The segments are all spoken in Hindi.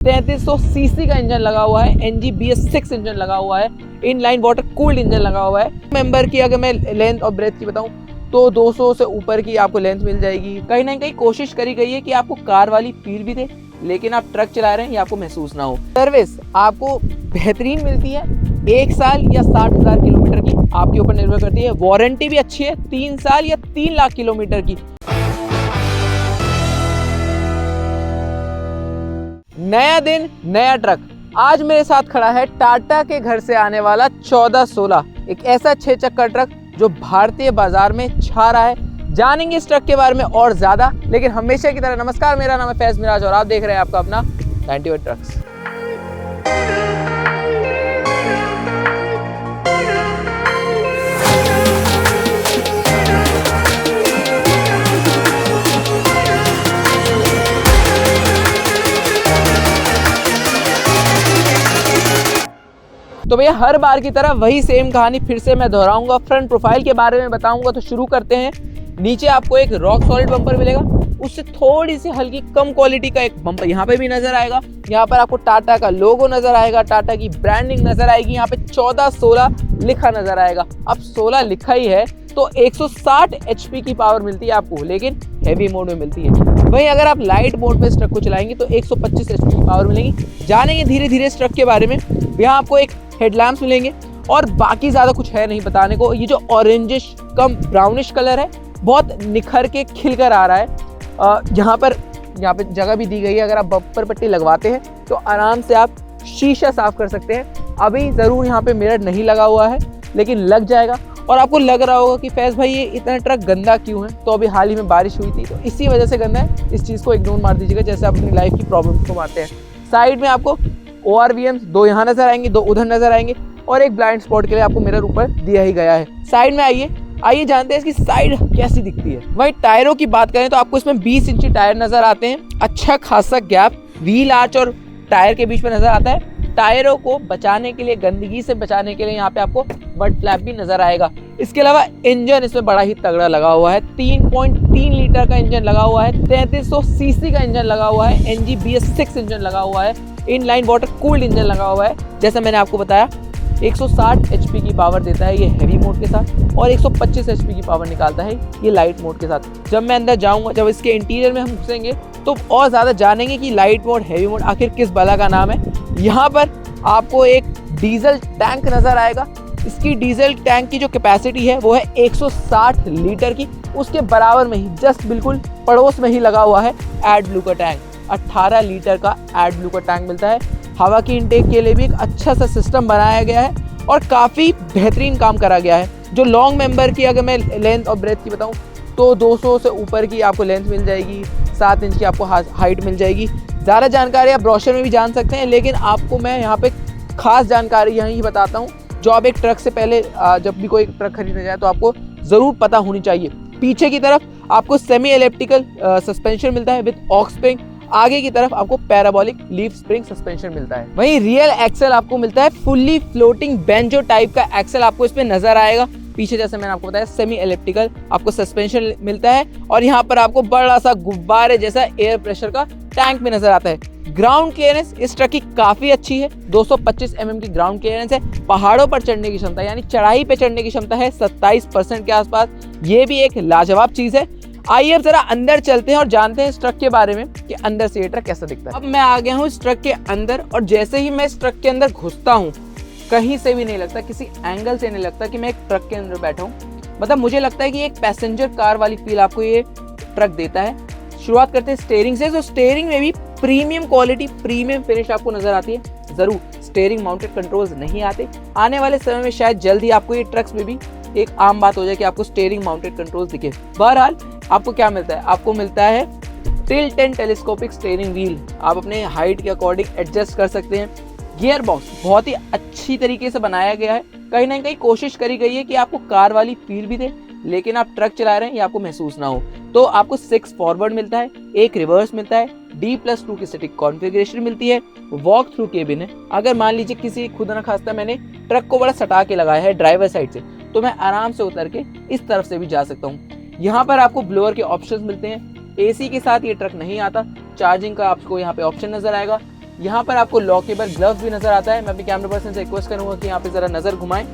3300 सीसी का इंजन लगा हुआ है, NG BS6 इंजन लगा हुआ है, इनलाइन वाटर कूल्ड इंजन लगा हुआ है। मेंबर की अगर मैं लेंथ और ब्रेथ की बताऊं तो 200 से ऊपर की आपको लेंथ मिल जाएगी। कहीं ना कहीं कोशिश करी गई है कि आपको कार वाली फील भी दे लेकिन आप ट्रक चला रहे हैं ये आपको महसूस ना हो। सर्विस आपको बेहतरीन मिलती है, 1 साल या 60,000 किलोमीटर की आपके ऊपर निर्भर करती है। वारंटी भी अच्छी है, 3 साल या 3 लाख किलोमीटर की। नया दिन नया ट्रक। आज मेरे साथ खड़ा है टाटा के घर से आने वाला 1416, एक ऐसा 6 चक्कर ट्रक जो भारतीय बाजार में छा रहा है। जानेंगे इस ट्रक के बारे में और ज्यादा, लेकिन हमेशा की तरह नमस्कार, मेरा नाम है फैज मिराज और आप देख रहे हैं आपका अपना 98 ट्रक्स। तो भैया हर बार की तरह वही सेम कहानी फिर से मैं दोहराऊंगा। फ्रंट प्रोफाइल के बारे में बताऊंगा तो शुरू करते हैं। नीचे आपको एक रॉक सॉलिड बम्पर मिलेगा, उससे थोड़ी सी हल्की कम क्वालिटी का एक बम्पर यहाँ पे भी नजर आएगा। यहाँ पर आपको टाटा का लोगो नजर आएगा, टाटा की ब्रांडिंग नजर आएगी। यहाँ पे 1416 लिखा नजर आएगा। अब 16 लिखा ही है तो 160 HP की पावर मिलती है आपको, लेकिन हैवी मोड में मिलती है। वहीं अगर आप लाइट मोड पे इस ट्रक को चलाएंगे तो 125 HP की पावर मिलेगी। जानेंगे धीरे धीरे इस ट्रक के बारे में। यहाँ आपको एक हेडलैम्प्स मिलेंगे और बाकी ज्यादा कुछ है नहीं बताने को। ये जो ऑरेंजिश कम ब्राउनिश कलर है बहुत निखर के खिल कर आ रहा है। यहाँ पे जगह भी दी गई है। अगर आप बम्पर पट्टी लगवाते हैं तो आराम से आप शीशा साफ कर सकते हैं। अभी जरूर यहाँ पे मिरर नहीं लगा हुआ है लेकिन लग जाएगा। और आपको लग रहा होगा कि फैज भाई ये इतना ट्रक गंदा क्यों है, तो अभी हाल ही में बारिश हुई थी तो इसी वजह से गंदा है। इस चीज को इग्नोर मार दीजिएगा जैसे आप अपनी लाइफ की प्रॉब्लम को मारते हैं। साइड में आपको ORVMs 2 यहाँ नजर आएंगे, 2 उधर नजर आएंगे और एक ब्लाइंड स्पॉट के लिए आपको मिरर ऊपर दिया ही गया है। साइड में आइए जानते हैं इसकी साइड कैसी दिखती है। वहीं टायरों की बात करें तो आपको इसमें 20 इंची टायर नजर आते हैं। अच्छा खासा गैप व्हील आर्च और टायर के बीच में नजर आता है। टायरों को बचाने के लिए, गंदगी से बचाने के लिए यहाँ पे आपको मड फ्लैप भी नजर आएगा। इसके अलावा इंजन इसमें बड़ा ही तगड़ा लगा हुआ है। 3.3 लीटर का इंजन लगा हुआ है, 3300 सीसी का इंजन लगा हुआ है, NG BS6 इंजन लगा हुआ है, इनलाइन वाटर कूल्ड इंजन लगा हुआ है। जैसा मैंने आपको बताया 160 HP की पावर देता है ये हैवी मोड के साथ और 125 HP की पावर निकालता है ये लाइट मोड के साथ। जब मैं अंदर जाऊंगा, जब इसके इंटीरियर में हम घुसेंगे तो और ज़्यादा जानेंगे कि लाइट मोड हैवी मोड आखिर किस बला का नाम है। यहाँ पर आपको एक डीजल टैंक नज़र आएगा। इसकी डीजल टैंक की जो कैपेसिटी है वो है 160 लीटर की। उसके बराबर में ही जस्ट बिल्कुल पड़ोस में ही लगा हुआ है एडब्लू का टैंक। 18 लीटर का एडब्लू का टैंक मिलता है। हवा की इनटेक के लिए भी एक अच्छा सा सिस्टम बनाया गया है और काफ़ी बेहतरीन काम करा गया है। जो लॉन्ग मेंबर की अगर मैं लेंथ और ब्रेथ की बताऊं तो 200 से ऊपर की आपको लेंथ मिल जाएगी, 7 इंच की आपको हाइट मिल जाएगी। ज़्यादा जानकारी आप ब्रोशर में भी जान सकते हैं, लेकिन आपको मैं यहाँ पे खास जानकारी यहीं बताता हूँ जो आप एक ट्रक से पहले जब भी कोई ट्रक खरीदने जाए तो आपको ज़रूर पता होनी चाहिए। पीछे की तरफ आपको सेमी एलिप्टिकल सस्पेंशन मिलता है विद ऑक्स स्प्रिंग। आगे की तरफ आपको पैराबोलिक लीफ स्प्रिंग सस्पेंशन मिलता है। वहीं रियल एक्सेल आपको मिलता है फुल्ली फ्लोटिंग बेंजो टाइप का एक्सेल आपको इसमें नजर आएगा। पीछे जैसे मैंने आपको बताया सेमी इलेक्ट्रिकल आपको सस्पेंशन मिलता है और यहाँ पर आपको बड़ा सा गुब्बारे जैसा एयर प्रेशर का टैंक में नजर आता है। ग्राउंड क्लियरेंस इस ट्रक की काफी अच्छी है, 225 mm की ग्राउंड क्लियरेंस है। पहाड़ों पर चढ़ने की क्षमता यानी चढ़ाई पे चढ़ने की क्षमता है 27% के आसपास। ये भी एक लाजवाब चीज है। आइए अब जरा अंदर चलते हैं और जानते हैं इस ट्रक के बारे में कि अंदर से ये ट्रक कैसा दिखता है। अब मैं आ गया हूँ इस ट्रक के अंदर और जैसे ही मैं इस ट्रक के अंदर घुसता हूँ कहीं से भी नहीं लगता, किसी एंगल से नहीं लगता कि मैं एक ट्रक के अंदर बैठा हूँ। मतलब मुझे लगता है कि एक पैसेंजर कार वाली फील आपको ये ट्रक देता है। शुरुआत करते हैं स्टीयरिंग से। तो स्टीयरिंग में भी प्रीमियम क्वालिटी, प्रीमियम फिनिश आपको नजर आती है। जरूर स्टीयरिंग माउंटेड कंट्रोल्स नहीं आते, आने वाले समय में शायद जल्द ही आपको ये ट्रक्स में भी एक आम बात हो जाए कि आपको स्टीयरिंग माउंटेड कंट्रोल्स दिखे। बहरहाल आपको क्या मिलता है, आपको मिलता है tilt and telescopic steering wheel. आप अपने हाइट के अकॉर्डिंग एडजस्ट कर सकते हैं। गियर बॉक्स बहुत ही अच्छी तरीके से बनाया गया है। कहीं ना कहीं कोशिश करी गई है कि आपको कार वाली फील भी दे लेकिन आप ट्रक चला रहे हैं ये आपको महसूस ना हो। तो आपको 6 फॉरवर्ड मिलता है, 1 रिवर्स मिलता है, D+2 की स्टैटिक कॉन्फ़िगरेशन मिलती है, वॉक थ्रू केबिन है। अगर मान लीजिए किसी खुदा ना खास्ता मैंने ट्रक को बड़ा सटा के लगाया है ड्राइवर साइड से तो मैं आराम से उतर के इस तरफ से भी जा सकता हूँ। यहाँ पर आपको ब्लोअर के ऑप्शंस मिलते हैं। AC के साथ ये ट्रक नहीं आता। चार्जिंग का आपको यहाँ पे ऑप्शन नजर आएगा। यहाँ पर आपको लॉकेबल ग्लव्स भी नजर आता है। मैं अपने कैमरा पर्सन से रिक्वेस्ट करूंगा कि यहाँ पे जरा नजर घुमाएं।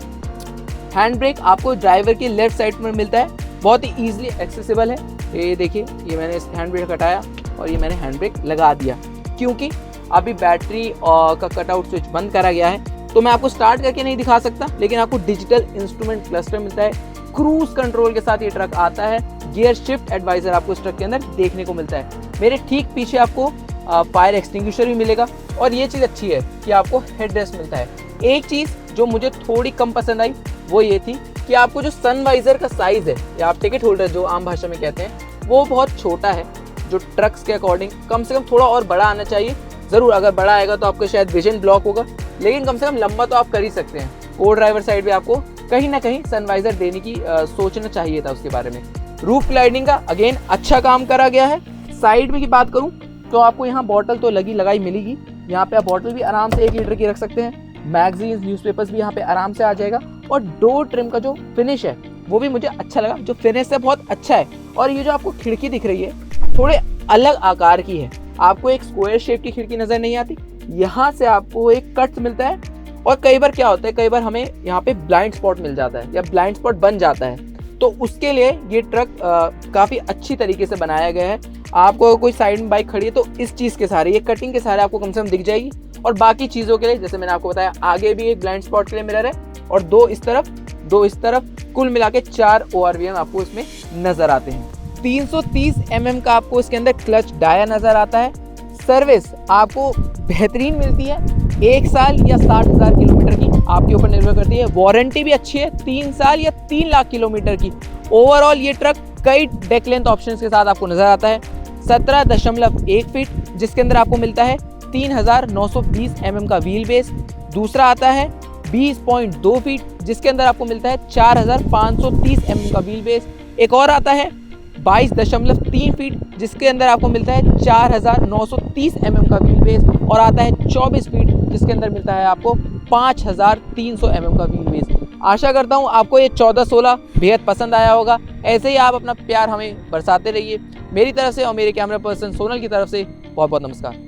हैंड ब्रेक आपको ड्राइवर की लेफ्ट साइड में मिलता है, बहुत ही ईजिली एक्सेसिबल है। ये देखिए, ये मैंने इस हैंड ब्रेक हटाया और ये मैंने हैंड ब्रेक लगा दिया, क्योंकि अभी बैटरी का कटआउट स्विच बंद करा गया है, तो मैं आपको स्टार्ट करके नहीं दिखा सकता, लेकिन आपको डिजिटल इंस्ट्रूमेंट क्लस्टर मिलता है। क्रूज कंट्रोल के साथ ये ट्रक आता है। गियर शिफ्ट एडवाइजर आपको इस ट्रक के अंदर देखने को मिलता है। मेरे ठीक पीछे आपको फायर एक्सटिंग्विशर भी मिलेगा, और ये चीज़ अच्छी है कि आपको हेडरेस्ट मिलता है। एक चीज़ जो मुझे थोड़ी कम पसंद आई वो ये थी कि आपको जो सन वाइजर का साइज़ है, या आप टिकट होल्डर जो आम भाषा में कहते हैं, वो बहुत छोटा है। जो ट्रक्स के अकॉर्डिंग कम से कम थोड़ा और बड़ा आना चाहिए। ज़रूर अगर बड़ा आएगा तो आपको शायद विजन ब्लॉक होगा, लेकिन कम से कम लंबा तो आप कर ही सकते हैं। को ड्राइवर साइड भी आपको कहीं ना कहीं सनवाइजर देने की सोचना चाहिए था उसके बारे में। रूफ ग्लाइडिंग का अगेन अच्छा काम करा गया है। साइड में की बात करूं तो आपको यहाँ बॉटल तो लगाई मिलेगी। यहाँ पे आप बॉटल भी आराम से 1 लीटर की रख सकते हैं। मैगजीन्स, न्यूज़पेपर्स भी यहाँ पे आराम से आ जाएगा। और डोर ट्रिम का जो फिनिश है वो भी मुझे अच्छा लगा। जो फिनिश है बहुत अच्छा है। और ये जो आपको खिड़की दिख रही है थोड़े अलग आकार की है। आपको एक स्क्वायर शेप की खिड़की नजर नहीं आती, यहाँ से आपको एक कट मिलता है। और कई बार क्या होता है, कई बार हमें यहाँ पे ब्लाइंड स्पॉट मिल जाता है या ब्लाइंड स्पॉट बन जाता है, तो उसके लिए ये ट्रक काफ़ी अच्छी तरीके से बनाया गया है। आपको कोई साइड में बाइक खड़ी है तो इस चीज़ के सहारे, ये कटिंग के सहारे आपको कम से कम दिख जाएगी। और बाकी चीज़ों के लिए जैसे मैंने आपको बताया, आगे भी एक ब्लाइंड स्पॉट के लिए मिरर है और 2 इस तरफ 2 इस तरफ, कुल मिला के 4 ORVM आपको इसमें नजर आते हैं। 330 mm का आपको इसके अंदर क्लच डाया नजर आता है। सर्विस आपको बेहतरीन मिलती है, 1 साल या 60,000 किलोमीटर की, आपके ऊपर निर्भर करती है। वारंटी भी अच्छी है, 3 साल या 3 लाख किलोमीटर की। ओवरऑल ये ट्रक कई डेक लेंथ ऑप्शंस के साथ आपको नजर आता है। 17.1 फीट, जिसके अंदर आपको मिलता है 3920 mm का व्हील बेस। दूसरा आता है 20.2 फीट, जिसके अंदर आपको मिलता है 4530 mm का व्हील बेस। एक और आता है 22.3 फीट, जिसके अंदर आपको मिलता है 4930 mm का व्हील बेस। और आता है 24 फीट, जिसके अंदर मिलता है आपको 5300 mm का व्हील बेस। आशा करता हूँ आपको ये 14-16 बेहद पसंद आया होगा। ऐसे ही आप अपना प्यार हमें बरसाते रहिए। मेरी तरफ से और मेरे कैमरा पर्सन सोनल की तरफ से बहुत बहुत नमस्कार।